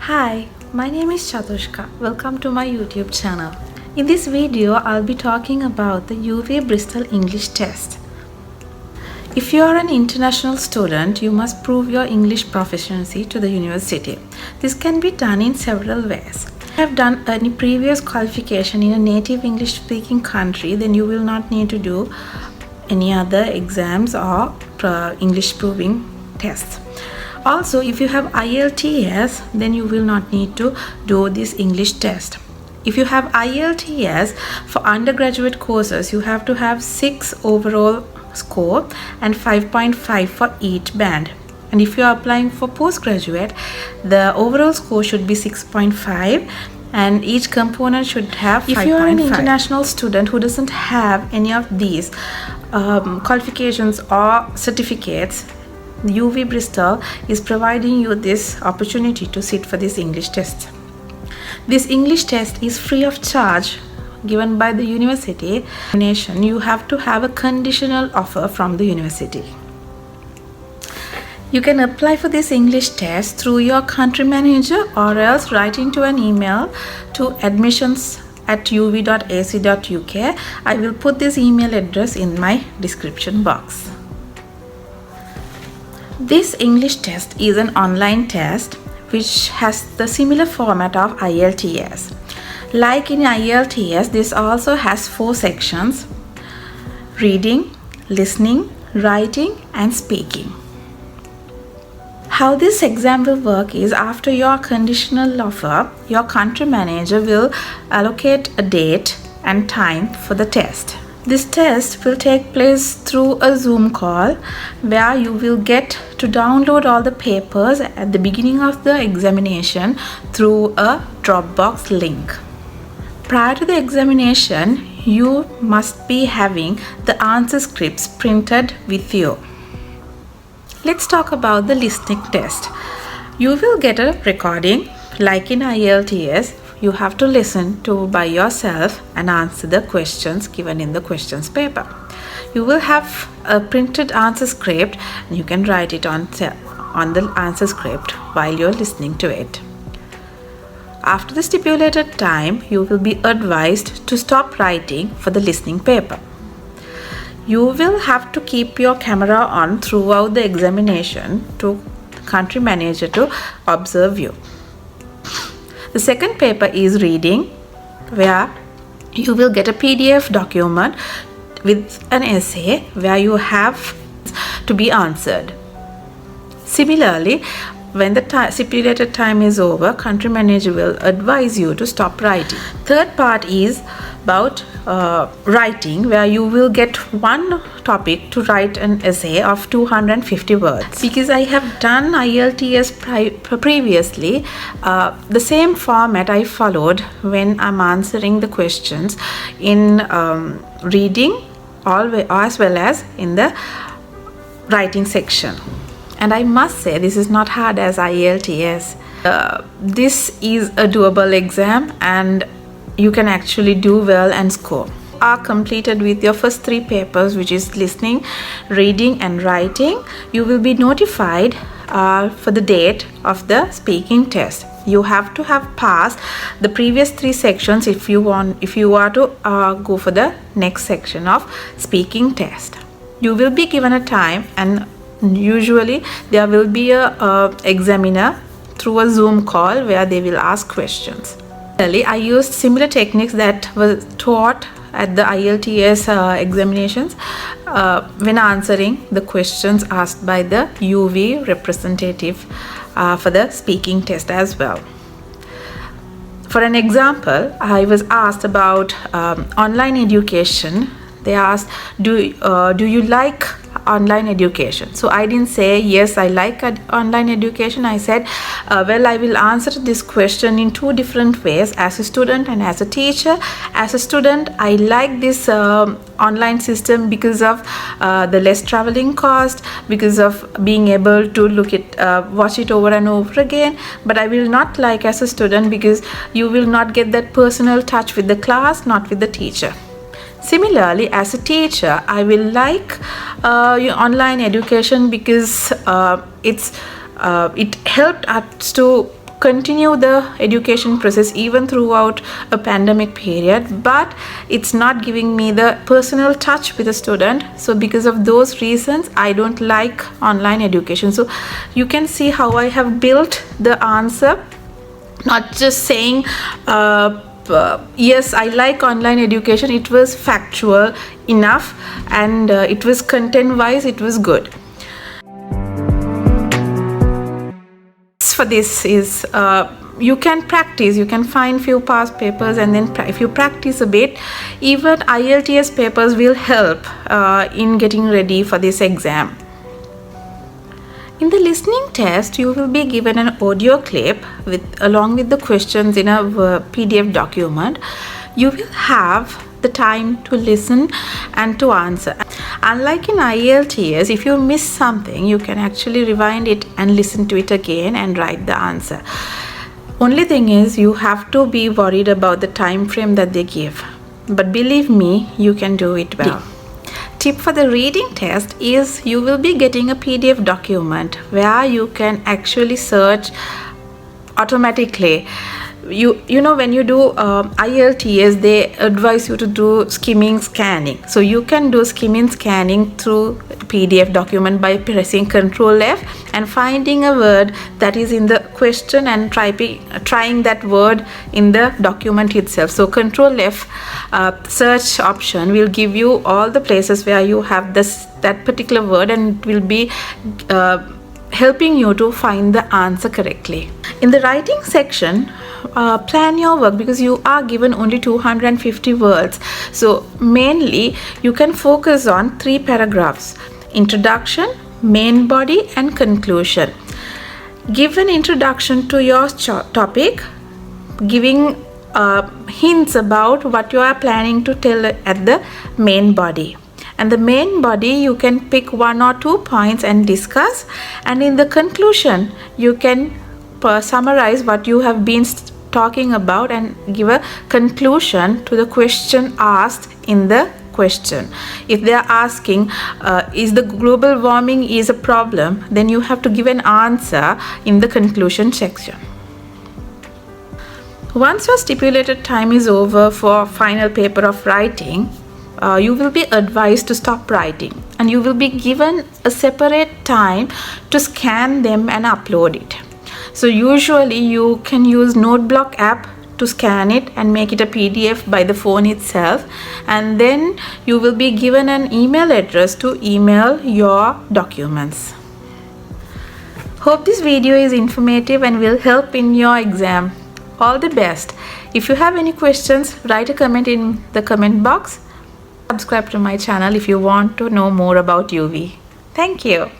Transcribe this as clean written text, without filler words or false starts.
Hi, my name is Chatushka. Welcome to my YouTube channel. In this video, I'll be talking about the UV Bristol English test. If you are an international student, you must prove your English proficiency to the university. This can be done in several ways. If you have done any previous qualification in a native English speaking country, then you will not need to do any other exams or English proving tests. Also, if you have IELTS, then you will not need to do this English test. If you have IELTS for undergraduate courses, you have to have 6 overall score and 5.5 for each band. And if you are applying for postgraduate, the overall score should be 6.5 and each component should have 5.5. If you are an international student who doesn't have any of these qualifications or certificates, UV Bristol is providing you this opportunity to sit for this English test. This English test is free of charge, given by the university. You have to have a conditional offer from the university. You can apply for this English test through your country manager or else writing to an email to admissions@uv.ac.uk. I will put this email address in my description box. This English test is an online test which has the similar format of IELTS. Like in IELTS, this also has 4 sections: reading, listening, writing and speaking. How this exam will work is, after your conditional offer, your country manager will allocate a date and time for the test. This test will take place through a Zoom call where you will get to download all the papers at the beginning of the examination through a Dropbox link. Prior to the examination, you must be having the answer scripts printed with you. Let's talk about the listening test. You will get a recording. Like in IELTS, you have to listen to by yourself and answer the questions given in the questions paper. You will have a printed answer script and you can write it on the answer script while you're listening to it. After the stipulated time, you will be advised to stop writing for the listening paper. You will have to keep your camera on throughout the examination to country manager to observe you. The second paper is reading, where you will get a PDF document with an essay where you have to be answered. Similarly, when the stipulated time is over, country manager will advise you to stop writing. Third part is about writing, where you will get one topic to write an essay of 250 words. Because I have done IELTS previously, the same format I followed when I'm answering the questions in reading as well as in the writing section. And I must say, this is not hard as IELTS. This is a doable exam and you can actually do well and score. Are completed with your first 3 papers, which is listening, reading and writing. You will be notified for the date of the speaking test. You have to have passed the previous 3 sections if you are to go for the next section of speaking test. You will be given a time, and usually there will be a examiner through a Zoom call where they will ask questions. I used similar techniques that were taught at the IELTS examinations when answering the questions asked by the UV representative for the speaking test as well. For an example, I was asked about online education. They asked, do you like online education? So I didn't say yes, I like online education. I said, well, I will answer this question in 2 different ways, as a student and as a teacher. As a student, I like this online system because of the less traveling cost, because of being able to watch it over and over again. But I will not like as a student because you will not get that personal touch with the class, not with the teacher. Similarly, as a teacher, I will like online education because it helped us to continue the education process even throughout a pandemic period, but it's not giving me the personal touch with the student. So because of those reasons, I don't like online education. So you can see how I have built the answer, not just saying yes, I like online education. It was factual enough, and it was content wise, it was good. For this is you can practice, you can find few past papers, and then if you practice a bit, even IELTS papers will help in getting ready for this exam. In the listening test, you will be given an audio clip along with the questions in a PDF document. You will have the time to listen and to answer. Unlike in IELTS, if you miss something, you can actually rewind it and listen to it again and write the answer. Only thing is, you have to be worried about the time frame that they give. But believe me, you can do it well. Tip for the reading test is you will be getting a PDF document where you can actually search automatically. You know, when you do IELTS, they advise you to do skimming scanning. So you can do skimming scanning through PDF document by pressing Ctrl F and finding a word that is in the question and trying that word in the document itself. So Ctrl F search option will give you all the places where you have that particular word, and it will be helping you to find the answer correctly. In the writing section, plan your work because you are given only 250 words. So mainly you can focus on 3 paragraphs: introduction, main body, and conclusion. Give an introduction to your topic, giving hints about what you are planning to tell at the main body. And the main body, you can pick 1 or 2 points and discuss, and in the conclusion you can summarize what you have been talking about and give a conclusion to the question asked in the question. If they are asking is the global warming is a problem, then you have to give an answer in the conclusion section. Once your stipulated time is over for final paper of writing, you will be advised to stop writing, and you will be given a separate time to scan them and upload it. So usually you can use NoteBlock app to scan it and make it a PDF by the phone itself, and then you will be given an email address to email your documents. Hope this video is informative and will help in your exam. All the best. If you have any questions, write a comment in the comment box. Subscribe to my channel if you want to know more about UV. Thank you.